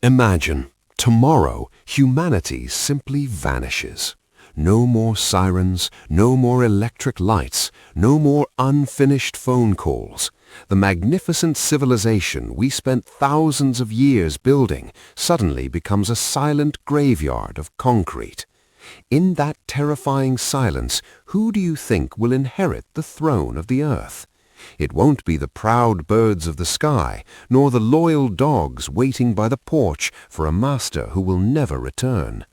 Imagine, tomorrow, humanity simply vanishes. No more sirens, no more electric lights, no more unfinished phone calls. The magnificent civilization we spent thousands of years building suddenly becomes a silent graveyard of concrete. In that terrifying silence, who do you think will inherit the throne of the earth? It won't be the proud birds of the sky, nor the loyal dogs waiting by the porch for a master who will never return.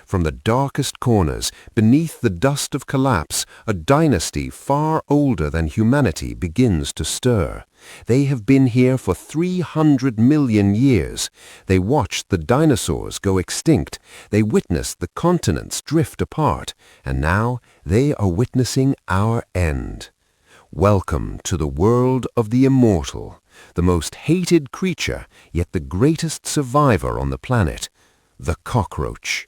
From the darkest corners, beneath the dust of collapse, a dynasty far older than humanity begins to stir. They have been here for 300 million years. They watched the dinosaurs go extinct. They witnessed the continents drift apart. And now they are witnessing our end. Welcome to the world of the immortal, the most hated creature, yet the greatest survivor on the planet, the cockroach.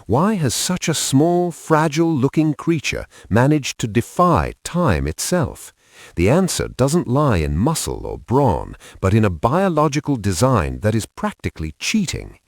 Why has such a small, fragile-looking creature managed to defy time itself? The answer doesn't lie in muscle or brawn, but in a biological design that is practically cheating.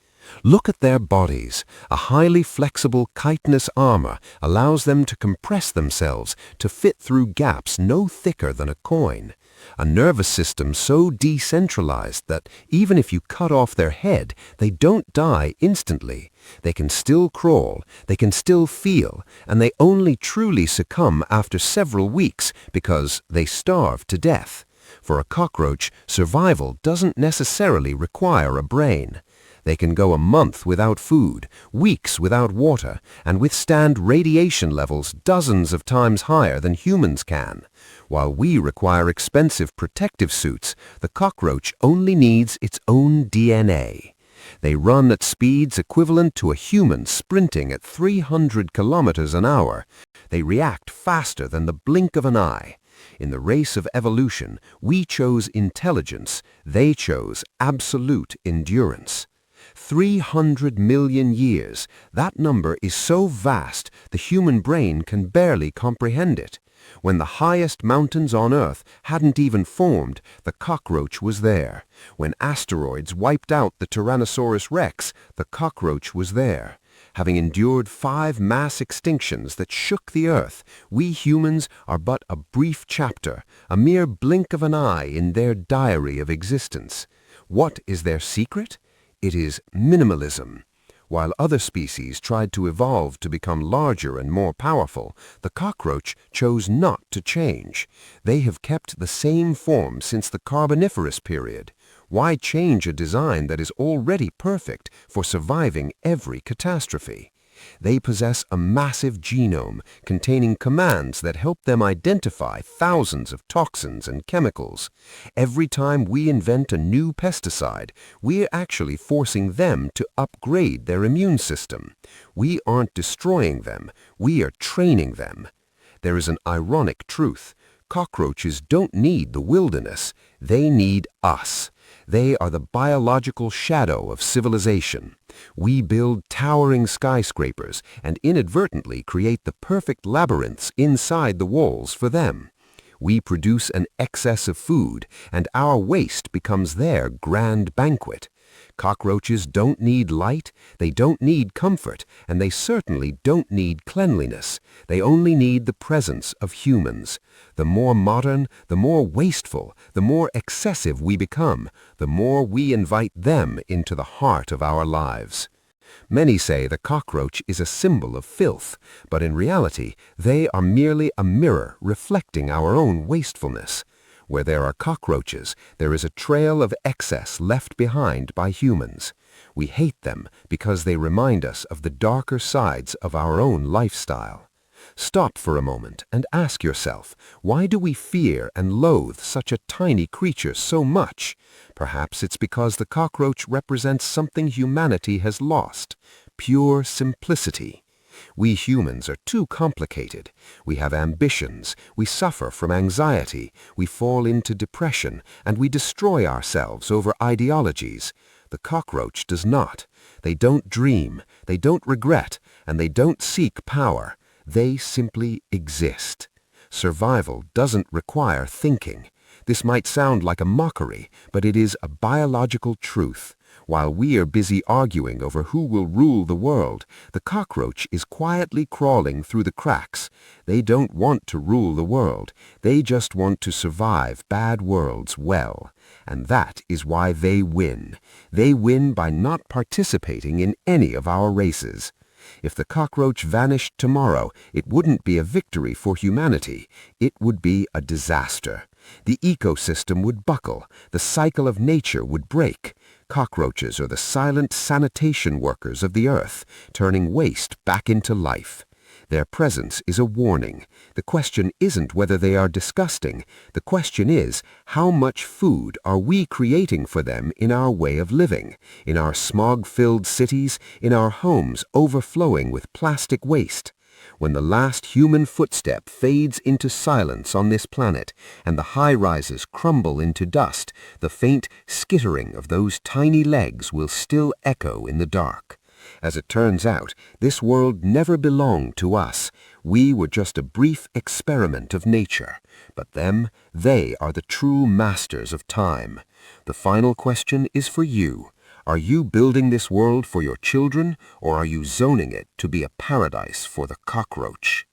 Look at their bodies. A highly flexible chitinous armor allows them to compress themselves to fit through gaps no thicker than a coin. A nervous system so decentralized that even if you cut off their head, they don't die instantly. They can still crawl, they can still feel, and they only truly succumb after several weeks because they starve to death. For a cockroach, survival doesn't necessarily require a brain. They can go a month without food, weeks without water, and withstand radiation levels dozens of times higher than humans can. While we require expensive protective suits, the cockroach only needs its own DNA. They run at speeds equivalent to a human sprinting at 300 kilometers an hour. They react faster than the blink of an eye. In the race of evolution, we chose intelligence, they chose absolute endurance. 300 million years. That number is so vast, the human brain can barely comprehend it. When the highest mountains on Earth hadn't even formed, the cockroach was there. When asteroids wiped out the Tyrannosaurus rex, the cockroach was there. Having endured 5 mass extinctions that shook the Earth, we humans are but a brief chapter, a mere blink of an eye in their diary of existence. What is their secret? It is minimalism. While other species tried to evolve to become larger and more powerful, the cockroach chose not to change. They have kept the same form since the Carboniferous period. Why change a design that is already perfect for surviving every catastrophe? They possess a massive genome containing commands that help them identify thousands of toxins and chemicals. Every time we invent a new pesticide, we're actually forcing them to upgrade their immune system. We aren't destroying them, we are training them. There is an ironic truth. Cockroaches don't need the wilderness, they need us. They are the biological shadow of civilization. We build towering skyscrapers and inadvertently create the perfect labyrinths inside the walls for them. We produce an excess of food, and our waste becomes their grand banquet. Cockroaches don't need light, they don't need comfort, and they certainly don't need cleanliness. They only need the presence of humans. The more modern, the more wasteful, the more excessive we become, the more we invite them into the heart of our lives. Many say the cockroach is a symbol of filth, but in reality, they are merely a mirror reflecting our own wastefulness. Where there are cockroaches, there is a trail of excess left behind by humans. We hate them because they remind us of the darker sides of our own lifestyle. Stop for a moment and ask yourself, why do we fear and loathe such a tiny creature so much? Perhaps it's because the cockroach represents something humanity has lost: pure simplicity. We humans are too complicated. We have ambitions, we suffer from anxiety, we fall into depression, and we destroy ourselves over ideologies. The cockroach does not. They don't dream, they don't regret, and they don't seek power. They simply exist. Survival doesn't require thinking. This might sound like a mockery, but it is a biological truth. While we are busy arguing over who will rule the world, the cockroach is quietly crawling through the cracks. They don't want to rule the world. They just want to survive bad worlds well. And that is why they win. They win by not participating in any of our races. If the cockroach vanished tomorrow, it wouldn't be a victory for humanity. It would be a disaster. The ecosystem would buckle. The cycle of nature would break. Cockroaches are the silent sanitation workers of the earth, turning waste back into life. Their presence is a warning. The question isn't whether they are disgusting. The question is, how much food are we creating for them in our way of living, in our smog-filled cities, in our homes overflowing with plastic waste? When the last human footstep fades into silence on this planet and the high-rises crumble into dust, the faint skittering of those tiny legs will still echo in the dark. As it turns out, this world never belonged to us. We were just a brief experiment of nature. But them, they are the true masters of time. The final question is for you. Are you building this world for your children, or are you zoning it to be a paradise for the cockroach?